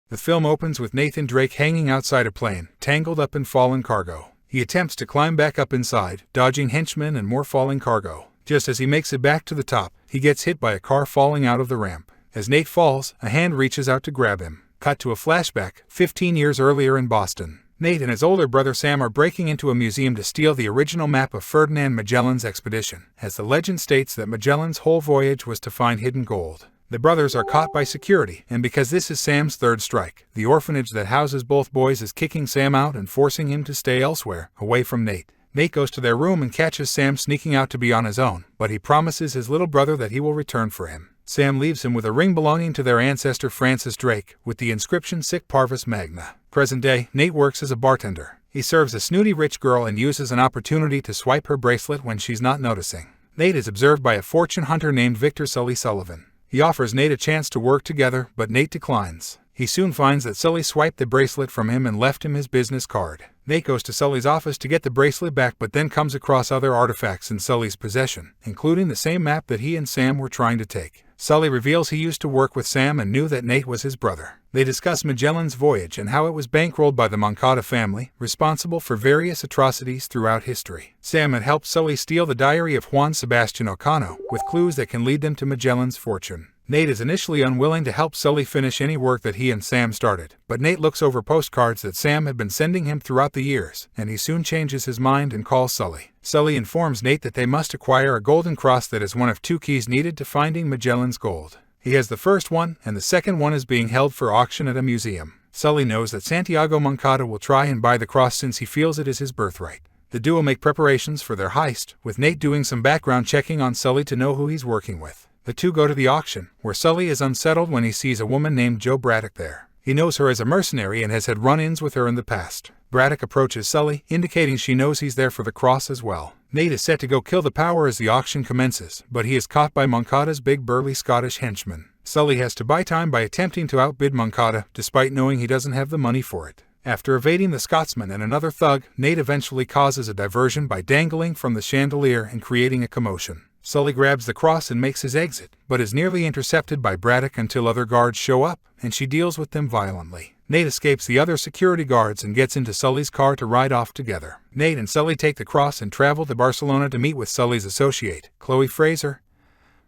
The film opens with Nathan Drake hanging outside a plane, tangled up in fallen cargo. He attempts to climb back up inside, dodging henchmen and more falling cargo. Just as he makes it back to the top, he gets hit by a car falling out of the ramp. As Nate falls, a hand reaches out to grab him. Cut to a flashback, 15 years earlier in Boston. Nate and his older brother Sam are breaking into a museum to steal the original map of Ferdinand Magellan's expedition, as the legend states that Magellan's whole voyage was to find hidden gold. The brothers are caught by security, and because this is Sam's third strike, the orphanage that houses both boys is kicking Sam out and forcing him to stay elsewhere, away from Nate. Nate goes to their room and catches Sam sneaking out to be on his own, but he promises his little brother that he will return for him. Sam leaves him with a ring belonging to their ancestor Francis Drake, with the inscription Sic Parvis Magna. Present day, Nate works as a bartender. He serves a snooty rich girl and uses an opportunity to swipe her bracelet when she's not noticing. Nate is observed by a fortune hunter named Victor Sullivan. He offers Nate a chance to work together, but Nate declines. He soon finds that Sully swiped the bracelet from him and left him his business card. Nate goes to Sully's office to get the bracelet back, but then comes across other artifacts in Sully's possession, including the same map that he and Sam were trying to take. Sully reveals he used to work with Sam and knew that Nate was his brother. They discuss Magellan's voyage and how it was bankrolled by the Moncada family, responsible for various atrocities throughout history. Sam had helped Sully steal the diary of Juan Sebastian Elcano, with clues that can lead them to Magellan's fortune. Nate is initially unwilling to help Sully finish any work that he and Sam started, but Nate looks over postcards that Sam had been sending him throughout the years, and he soon changes his mind and calls Sully. Sully informs Nate that they must acquire a golden cross that is one of 2 keys needed to finding Magellan's gold. He has the first one, and the second one is being held for auction at a museum. Sully knows that Santiago Moncada will try and buy the cross since he feels it is his birthright. The duo make preparations for their heist, with Nate doing some background checking on Sully to know who he's working with. The two go to the auction, where Sully is unsettled when he sees a woman named Jo Braddock there. He knows her as a mercenary and has had run-ins with her in the past. Braddock approaches Sully, indicating she knows he's there for the cross as well. Nate is set to go kill the power as the auction commences, but he is caught by Moncada's big burly Scottish henchman. Sully has to buy time by attempting to outbid Moncada, despite knowing he doesn't have the money for it. After evading the Scotsman and another thug, Nate eventually causes a diversion by dangling from the chandelier and creating a commotion. Sully grabs the cross and makes his exit, but is nearly intercepted by Braddock until other guards show up, and she deals with them violently. Nate escapes the other security guards and gets into Sully's car to ride off together. Nate and Sully take the cross and travel to Barcelona to meet with Sully's associate, Chloe Fraser,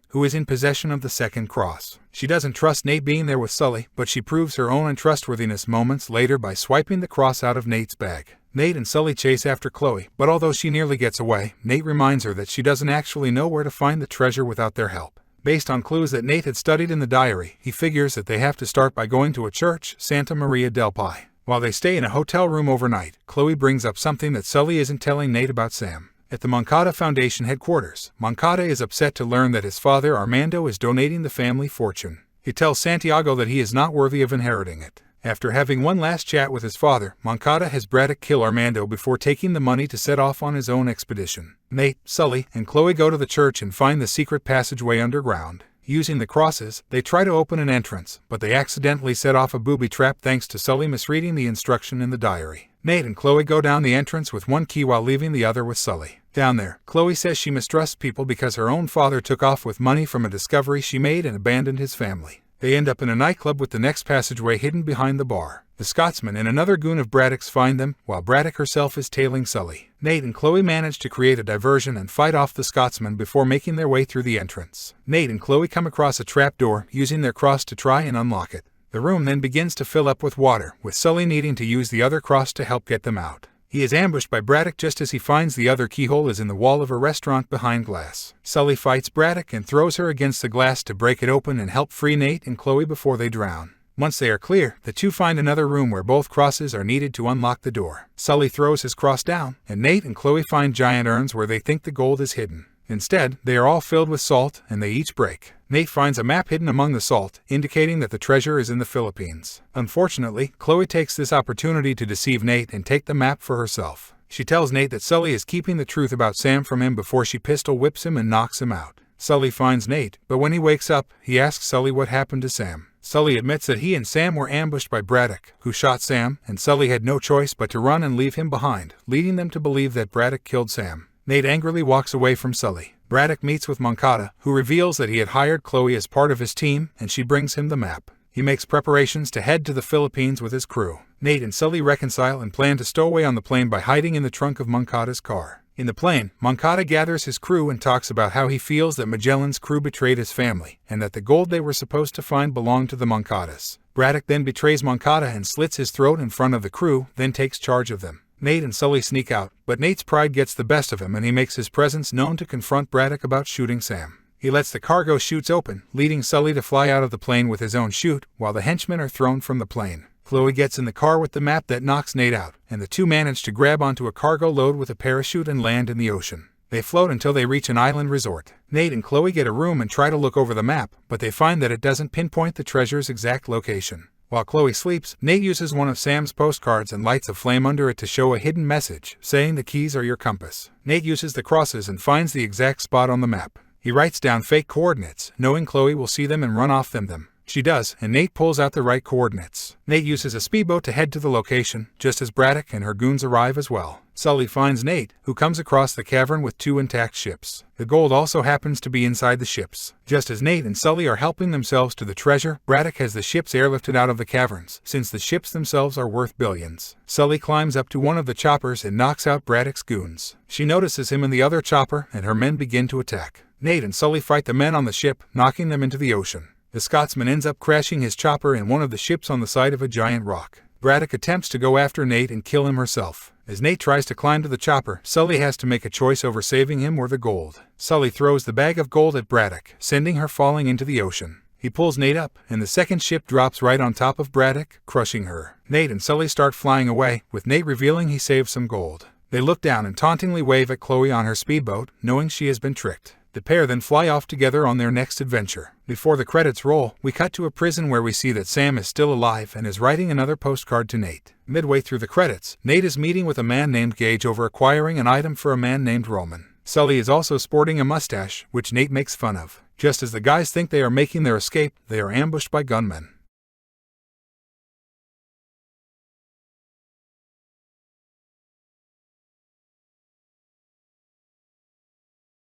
who is in possession of the second cross. She doesn't trust Nate being there with Sully, but she proves her own untrustworthiness moments later by swiping the cross out of Nate's bag. Nate and Sully chase after Chloe, but although she nearly gets away, Nate reminds her that she doesn't actually know where to find the treasure without their help. Based on clues that Nate had studied in the diary, he figures that they have to start by going to a church, Santa Maria del Pi. While they stay in a hotel room overnight, Chloe brings up something that Sully isn't telling Nate about Sam. At the Moncada Foundation headquarters, Moncada is upset to learn that his father Armando is donating the family fortune. He tells Santiago that he is not worthy of inheriting it. After having one last chat with his father, Moncada has Braddock kill Armando before taking the money to set off on his own expedition. Nate, Sully, and Chloe go to the church and find the secret passageway underground. Using the crosses, they try to open an entrance, but they accidentally set off a booby trap thanks to Sully misreading the instruction in the diary. Nate and Chloe go down the entrance with one key while leaving the other with Sully. Down there, Chloe says she mistrusts people because her own father took off with money from a discovery she made and abandoned his family. They end up in a nightclub with the next passageway hidden behind the bar. The Scotsman and another goon of Braddock's find them, while Braddock herself is tailing Sully. Nate and Chloe manage to create a diversion and fight off the Scotsman before making their way through the entrance. Nate and Chloe come across a trapdoor, using their cross to try and unlock it. The room then begins to fill up with water, with Sully needing to use the other cross to help get them out. He is ambushed by Braddock just as he finds the other keyhole is in the wall of a restaurant behind glass. Sully fights Braddock and throws her against the glass to break it open and help free Nate and Chloe before they drown. Once they are clear, the two find another room where both crosses are needed to unlock the door. Sully throws his cross down, and Nate and Chloe find giant urns where they think the gold is hidden. Instead, they are all filled with salt, and they each break. Nate finds a map hidden among the salt, indicating that the treasure is in the Philippines. Unfortunately, Chloe takes this opportunity to deceive Nate and take the map for herself. She tells Nate that Sully is keeping the truth about Sam from him before she pistol whips him and knocks him out. Sully finds Nate, but when he wakes up, he asks Sully what happened to Sam. Sully admits that he and Sam were ambushed by Braddock, who shot Sam, and Sully had no choice but to run and leave him behind, leading them to believe that Braddock killed Sam. Nate angrily walks away from Sully. Braddock meets with Moncada, who reveals that he had hired Chloe as part of his team, and she brings him the map. He makes preparations to head to the Philippines with his crew. Nate and Sully reconcile and plan to stow away on the plane by hiding in the trunk of Moncada's car. In the plane, Moncada gathers his crew and talks about how he feels that Magellan's crew betrayed his family, and that the gold they were supposed to find belonged to the Moncadas. Braddock then betrays Moncada and slits his throat in front of the crew, then takes charge of them. Nate and Sully sneak out, but Nate's pride gets the best of him and he makes his presence known to confront Braddock about shooting Sam. He lets the cargo chutes open, leading Sully to fly out of the plane with his own chute, while the henchmen are thrown from the plane. Chloe gets in the car with the map that knocks Nate out, and the two manage to grab onto a cargo load with a parachute and land in the ocean. They float until they reach an island resort. Nate and Chloe get a room and try to look over the map, but they find that it doesn't pinpoint the treasure's exact location. While Chloe sleeps, Nate uses one of Sam's postcards and lights a flame under it to show a hidden message, saying the keys are your compass. Nate uses the crosses and finds the exact spot on the map. He writes down fake coordinates, knowing Chloe will see them and run off them. She does, and Nate pulls out the right coordinates. Nate uses a speedboat to head to the location, just as Braddock and her goons arrive as well. Sully finds Nate, who comes across the cavern with 2 intact ships. The gold also happens to be inside the ships. Just as Nate and Sully are helping themselves to the treasure, Braddock has the ships airlifted out of the caverns, since the ships themselves are worth billions. Sully climbs up to one of the choppers and knocks out Braddock's goons. She notices him in the other chopper, and her men begin to attack. Nate and Sully fight the men on the ship, knocking them into the ocean. The Scotsman ends up crashing his chopper in one of the ships on the side of a giant rock. Braddock attempts to go after Nate and kill him herself. As Nate tries to climb to the chopper, Sully has to make a choice over saving him or the gold. Sully throws the bag of gold at Braddock, sending her falling into the ocean. He pulls Nate up, and the second ship drops right on top of Braddock, crushing her. Nate and Sully start flying away, with Nate revealing he saved some gold. They look down and tauntingly wave at Chloe on her speedboat, knowing she has been tricked. The pair then fly off together on their next adventure. Before the credits roll, we cut to a prison where we see that Sam is still alive and is writing another postcard to Nate. Midway through the credits, Nate is meeting with a man named Gage over acquiring an item for a man named Roman. Sully is also sporting a mustache, which Nate makes fun of. Just as the guys think they are making their escape, they are ambushed by gunmen.